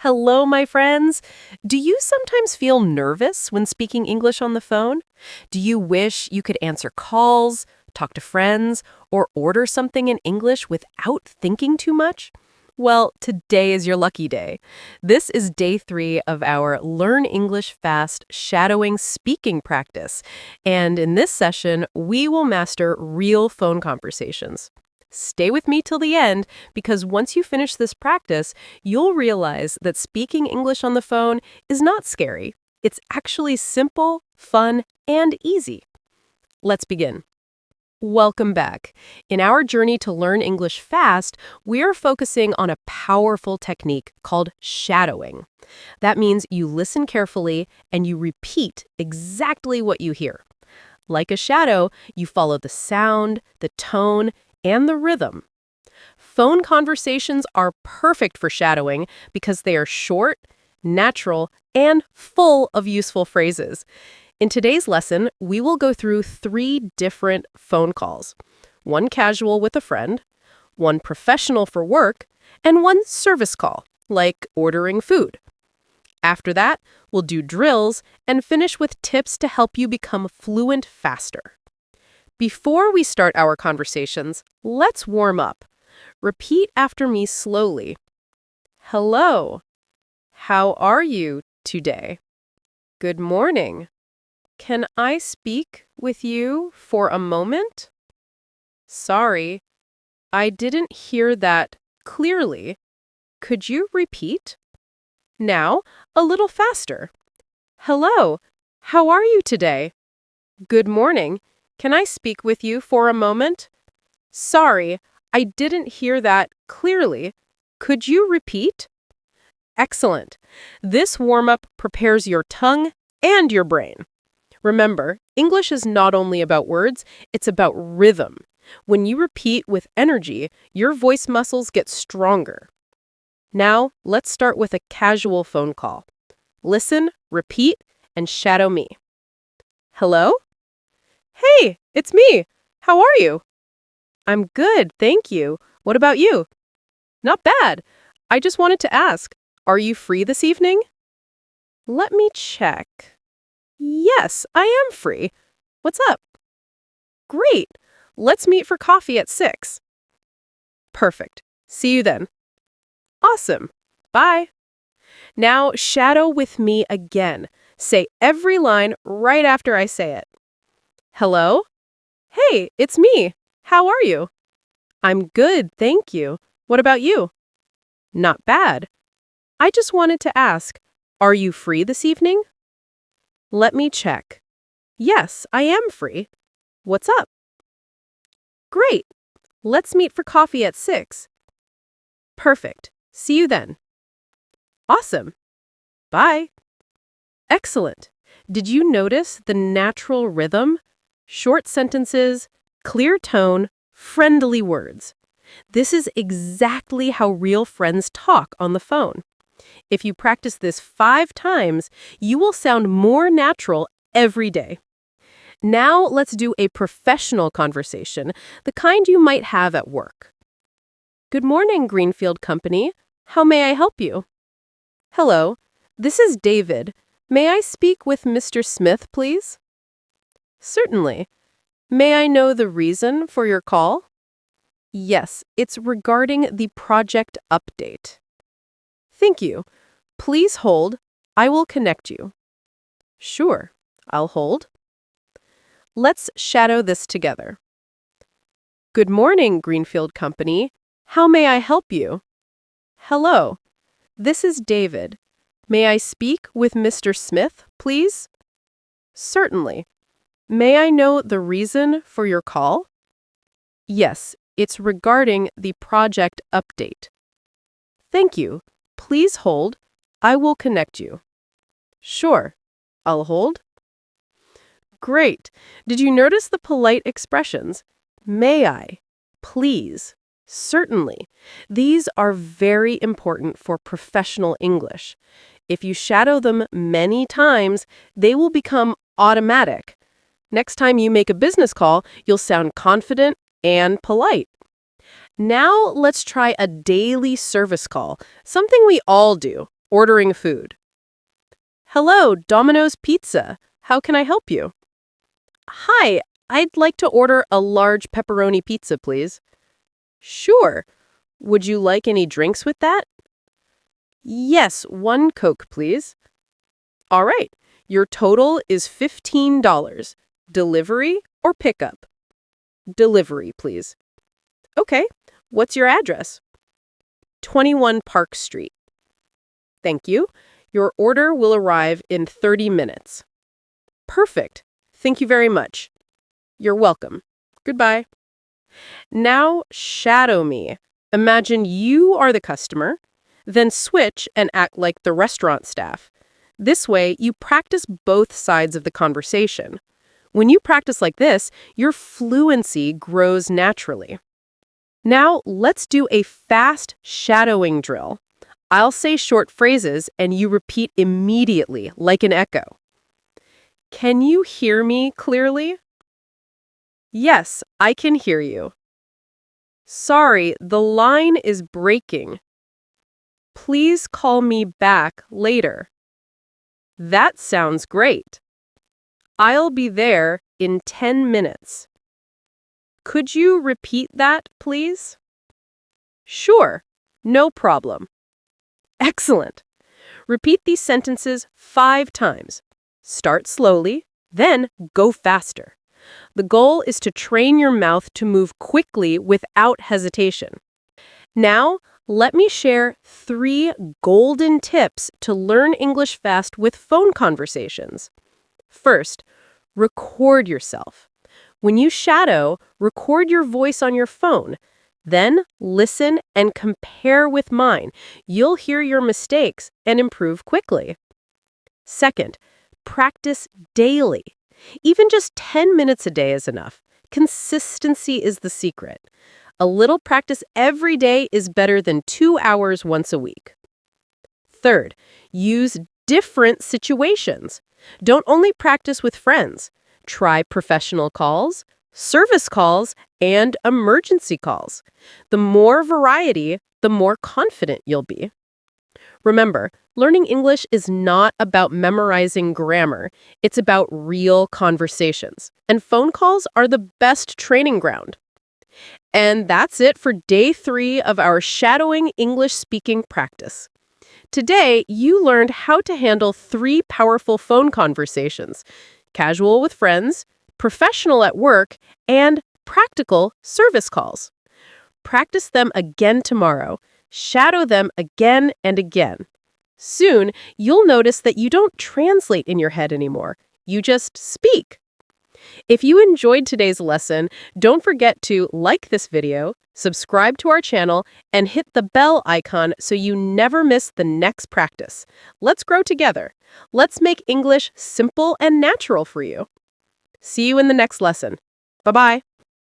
Hello, my friends. Do you sometimes feel nervous when speaking English on the phone? Do you wish you could answer calls, talk to friends, or order something in English without thinking too much? Well, today is your lucky day. This is day 3 of our Learn English Fast shadowing speaking practice. And in this session, we will master real phone conversations. Stay with me till the end, because once you finish this practice, you'll realize that speaking English on the phone is not scary. It's actually simple, fun, and easy. Let's begin. Welcome back. In our journey to learn English fast, we're focusing on a powerful technique called shadowing. That means you listen carefully and you repeat exactly what you hear. Like a shadow, you follow the sound, the tone, and the rhythm. Phone conversations are perfect for shadowing because they are short, natural, and full of useful phrases. In today's lesson, we will go through 3 different phone calls. One casual with a friend, one professional for work, and one service call, like ordering food. After that, we'll do drills and finish with tips to help you become fluent faster. Before we start our conversations, let's warm up. Repeat after me slowly. Hello. How are you today? Good morning. Can I speak with you for a moment? Sorry, I didn't hear that clearly. Could you repeat? Now, a little faster. Hello. How are you today? Good morning. Can I speak with you for a moment? Sorry, I didn't hear that clearly. Could you repeat? Excellent. This warm-up prepares your tongue and your brain. Remember, English is not only about words, it's about rhythm. When you repeat with energy, your voice muscles get stronger. Now, let's start with a casual phone call. Listen, repeat, and shadow me. Hello? Hey, it's me. How are you? I'm good, thank you. What about you? Not bad. I just wanted to ask, are you free this evening? Let me check. Yes, I am free. What's up? Great. Let's meet for coffee at 6. Perfect. See you then. Awesome. Bye. Now shadow with me again. Say every line right after I say it. Hello? Hey, it's me. How are you? I'm good, thank you. What about you? Not bad. I just wanted to ask, are you free this evening? Let me check. Yes, I am free. What's up? Great. Let's meet for coffee at 6. Perfect. See you then. Awesome. Bye. Excellent. Did you notice the natural rhythm? Short sentences, clear tone, friendly words. This is exactly how real friends talk on the phone. If you practice this 5 times, you will sound more natural every day. Now let's do a professional conversation, the kind you might have at work. Good morning, Greenfield Company. How may I help you? Hello, this is David. May I speak with Mr. Smith, please? Certainly. May I know the reason for your call? Yes, it's regarding the project update. Thank you. Please hold. I will connect you. Sure, I'll hold. Let's shadow this together. Good morning, Greenfield Company. How may I help you? Hello, this is David. May I speak with Mr. Smith, please? Certainly. May I know the reason for your call? Yes, it's regarding the project update. Thank you. Please hold. I will connect you. Sure. I'll hold. Great. Did you notice the polite expressions? May I? Please? Certainly. These are very important for professional English. If you shadow them many times, they will become automatic. Next time you make a business call, you'll sound confident and polite. Now let's try a daily service call, something we all do. Ordering food. Hello, Domino's Pizza. How can I help you? Hi, I'd like to order a large pepperoni pizza, please. Sure. Would you like any drinks with that? Yes, one Coke, please. All right. Your total is $15. Delivery or pickup? Delivery, please. Okay. What's your address? 21 Park Street. Thank you. Your order will arrive in 30 minutes. Perfect. Thank you very much. You're welcome. Goodbye. Now shadow me. Imagine you are the customer, then switch and act like the restaurant staff. This way, you practice both sides of the conversation. When you practice like this, your fluency grows naturally. Now, let's do a fast shadowing drill. I'll say short phrases and you repeat immediately, like an echo. Can you hear me clearly? Yes, I can hear you. Sorry, the line is breaking. Please call me back later. That sounds great. I'll be there in 10 minutes. Could you repeat that, please? Sure, no problem. Excellent. Repeat these sentences 5 times. Start slowly, then go faster. The goal is to train your mouth to move quickly without hesitation. Now, let me share 3 golden tips to learn English fast with phone conversations. First, record yourself. When you shadow, record your voice on your phone. Then listen and compare with mine. You'll hear your mistakes and improve quickly. Second, practice daily. Even just 10 minutes a day is enough. Consistency is the secret. A little practice every day is better than 2 hours once a week. Third, use different situations. Don't only practice with friends. Try professional calls, service calls, and emergency calls. The more variety, the more confident you'll be. Remember, learning English is not about memorizing grammar. It's about real conversations. And phone calls are the best training ground. And that's it for day 3 of our shadowing English speaking practice. Today, you learned how to handle 3 powerful phone conversations: casual with friends, professional at work, and practical service calls. Practice them again tomorrow. Shadow them again and again. Soon, you'll notice that you don't translate in your head anymore. You just speak. If you enjoyed today's lesson, don't forget to like this video, subscribe to our channel, and hit the bell icon so you never miss the next practice. Let's grow together. Let's make English simple and natural for you. See you in the next lesson. Bye-bye.